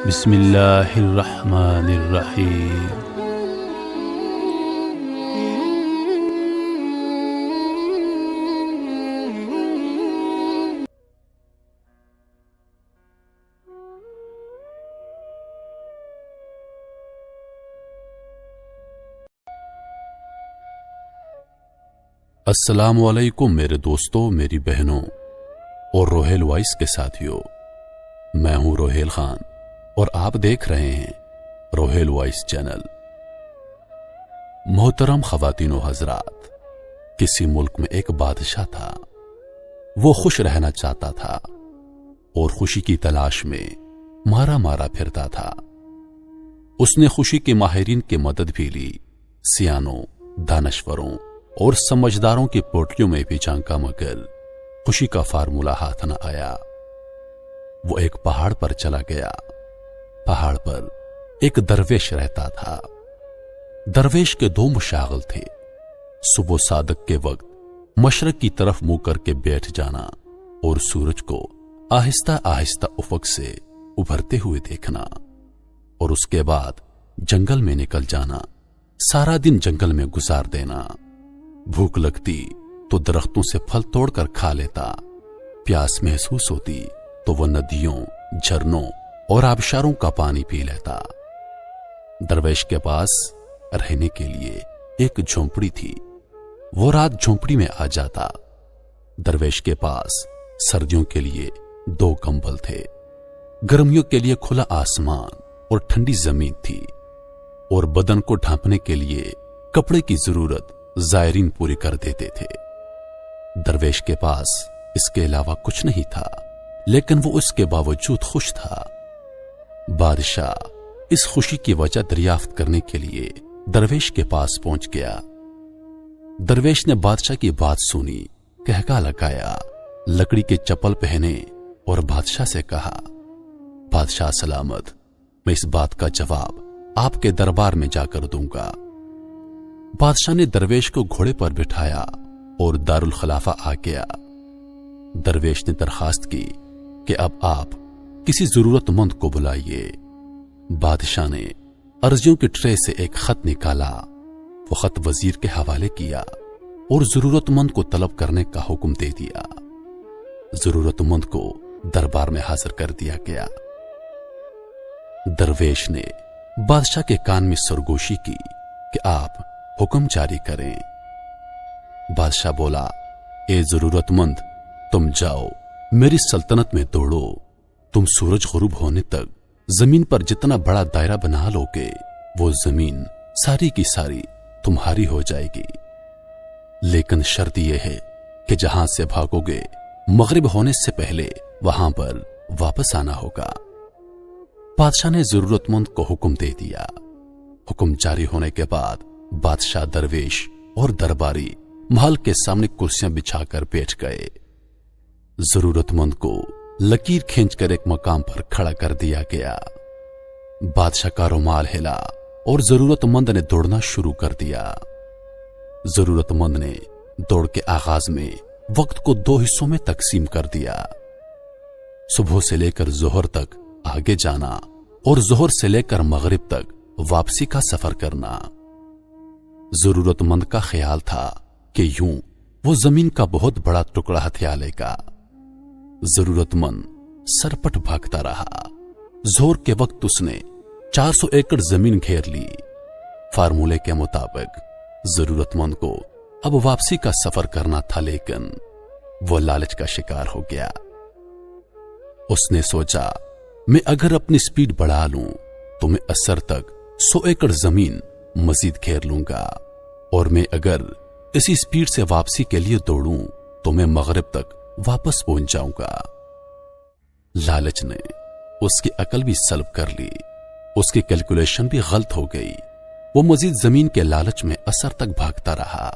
بسم اللہ الرحمن الرحیم۔ السلام علیکم میرے دوستوں، میری بہنوں اور روہیل وائس کے ساتھیوں۔ میں ہوں روہیل خان اور آپ دیکھ رہے ہیں روہیل وائس چینل۔ محترم خواتین و حضرات، کسی ملک میں ایک بادشاہ تھا۔ وہ خوش رہنا چاہتا تھا اور خوشی کی تلاش میں مارا مارا پھرتا تھا۔ اس نے خوشی کے ماہرین کی مدد بھی لی، سیانوں، دانشوروں اور سمجھداروں کی پوٹلیوں میں بھی جھانکا، مگر خوشی کا فارمولا ہاتھ نہ آیا۔ وہ ایک پہاڑ پر چلا گیا۔ پہاڑ پر ایک درویش رہتا تھا۔ درویش کے دو مشاغل تھے، صبح صادق کے وقت مشرق کی طرف منہ کر کے بیٹھ جانا اور سورج کو آہستہ آہستہ افق سے ابھرتے ہوئے دیکھنا، اور اس کے بعد جنگل میں نکل جانا، سارا دن جنگل میں گزار دینا۔ بھوک لگتی تو درختوں سے پھل توڑ کر کھا لیتا، پیاس محسوس ہوتی تو وہ ندیوں، جھرنوں اور آبشاروں کا پانی پی لیتا۔ درویش کے پاس رہنے کے لیے ایک جھونپڑی تھی۔ وہ رات جھونپڑی میں آ جاتا۔ درویش کے پاس سردیوں کے لیے 2 کمبل تھے، گرمیوں کے لیے کھلا آسمان اور ٹھنڈی زمین تھی، اور بدن کو ڈھانپنے کے لیے کپڑے کی ضرورت زائرین پوری کر دیتے تھے۔ درویش کے پاس اس کے علاوہ کچھ نہیں تھا، لیکن وہ اس کے باوجود خوش تھا۔ بادشاہ اس خوشی کی وجہ دریافت کرنے کے لیے درویش کے پاس پہنچ گیا۔ درویش نے بادشاہ کی بات سنی، کہکا لگایا، لکڑی کے چپل پہنے اور بادشاہ سے کہا، بادشاہ سلامت، میں اس بات کا جواب آپ کے دربار میں جا کر دوں گا۔ بادشاہ نے درویش کو گھوڑے پر بٹھایا اور دارالخلافہ آ گیا۔ درویش نے درخواست کی کہ اب آپ کسی ضرورت مند کو بلائیے۔ بادشاہ نے عرضیوں کی ٹرے سے ایک خط نکالا۔ وہ خط وزیر کے حوالے کیا اور ضرورت مند کو طلب کرنے کا حکم دے دیا۔ ضرورت مند کو دربار میں حاضر کر دیا گیا۔ درویش نے بادشاہ کے کان میں سرگوشی کی کہ آپ حکم جاری کریں۔ بادشاہ بولا، اے ضرورت مند، تم جاؤ، میری سلطنت میں دوڑو۔ تم سورج غروب ہونے تک زمین پر جتنا بڑا دائرہ بنا لو گے، وہ زمین ساری کی ساری تمہاری ہو جائے گی۔ لیکن شرط یہ ہے کہ جہاں سے بھاگو گے، مغرب ہونے سے پہلے وہاں پر واپس آنا ہوگا۔ بادشاہ نے ضرورت مند کو حکم دے دیا۔ حکم جاری ہونے کے بعد بادشاہ، درویش اور درباری محل کے سامنے کرسیاں بچھا کر بیٹھ گئے۔ ضرورت مند کو لکیر کھینچ کر ایک مقام پر کھڑا کر دیا گیا۔ بادشاہ کا رومال ہلا اور ضرورت مند نے دوڑنا شروع کر دیا۔ ضرورت مند نے دوڑ کے آغاز میں وقت کو 2 حصوں میں تقسیم کر دیا۔ صبح سے لے کر ظہر تک آگے جانا اور ظہر سے لے کر مغرب تک واپسی کا سفر کرنا۔ ضرورت مند کا خیال تھا کہ یوں وہ زمین کا بہت بڑا ٹکڑا ہتھیا لے گا۔ ضرورت مند سرپٹ بھاگتا رہا۔ ظہر کے وقت اس نے 400 ایکڑ زمین گھیر لی۔ فارمولے کے مطابق ضرورت مند کو اب واپسی کا سفر کرنا تھا، لیکن وہ لالچ کا شکار ہو گیا۔ اس نے سوچا، میں اگر اپنی سپیڈ بڑھا لوں تو میں عصر تک 100 ایکڑ زمین مزید گھیر لوں گا، اور میں اگر اسی سپیڈ سے واپسی کے لیے دوڑوں تو میں مغرب تک واپس پہنچ جاؤں گا۔ لالچ نے اس کی عقل بھی سلب کر لی، اس کی کیلکولیشن بھی غلط ہو گئی۔ وہ مزید زمین کے لالچ میں عصر تک بھاگتا رہا۔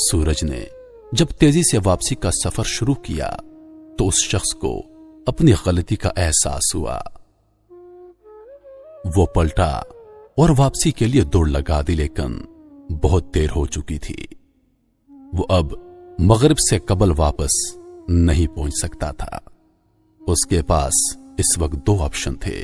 سورج نے جب تیزی سے واپسی کا سفر شروع کیا تو اس شخص کو اپنی غلطی کا احساس ہوا۔ وہ پلٹا اور واپسی کے لیے دوڑ لگا دی، لیکن بہت دیر ہو چکی تھی۔ وہ اب مغرب سے قبل واپس نہیں پہنچ سکتا تھا۔ اس کے پاس اس وقت 2 آپشن تھے،